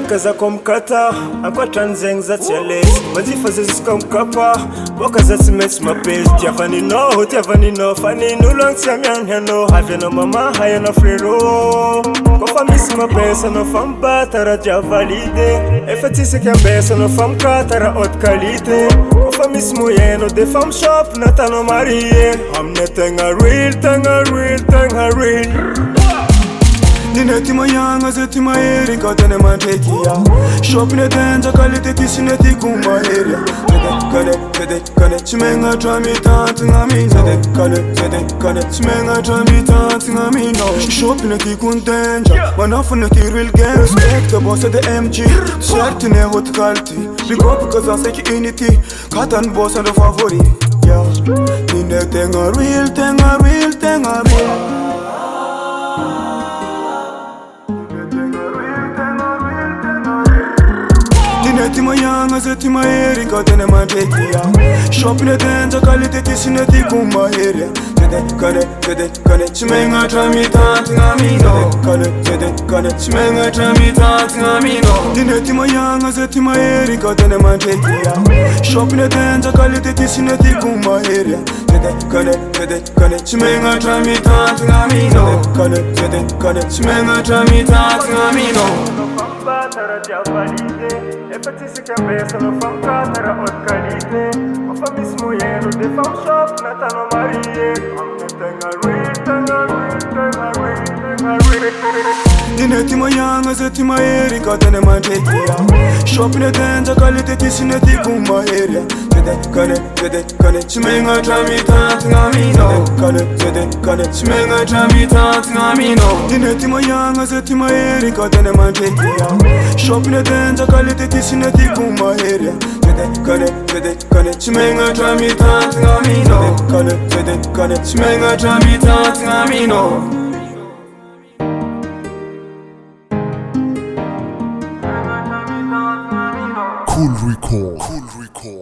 Kaza komkata akwatra nzegny za tsy alesy majifa zazisika mkapa boka za tsy maintsy mapesy tiavaninao fa nin'olo agny tsy amiagny anao avy anao mama hay anao frérot kofa misy mapesa anao fa mibata raha dia valide efa tsisaky ambesa anao fa mikata raha haute qualité kofa misy moyeno de fa mishop natanao marie amina tegna real Nina ti mayanga ze ti maeri ka tene mantekia Shopping tenza qualité ti sineti kuma area Kade chimenga trami tant ngami Kade chimenga trami tant ngami no Shopping ti kuntenja manafuna ti real gang Respect the boss of the MG Certine hot quality Big up cause I say ki unity Katan boss and the favori Nina tenga real Ti mayanga ze ti maeri ka tene mantekia Shopping tenza qualité ti sineti kuma area Kade chimenga trami tant ngami no Kade chimenga trami tant ngami no Nina ti mayanga ze ti maeri ka tene mantekia Shopping tenza qualité ti sineti kuma area Kade chimenga trami tant ngami no Kade chimenga trami tant ngami no Tara dia valide efa tsisaky ambesa anao fa mikata raha haute qualité kofa misy moyeno de fa mishop natanao marie amina tegna real Nina ti mayanga ze ti maeri ka tene mantekia Shopping tenza qualité ti sineti kuma area Kade chimenga trami tant ngami no Kade chimenga trami tant ngami no Nina ti mayanga ze ti maeri ka tene mantekia Shopping tenza qualité ti sineti kuma area Kade chimenga trami tant ngami no Kade chimenga trami tant ngami no Cool Record.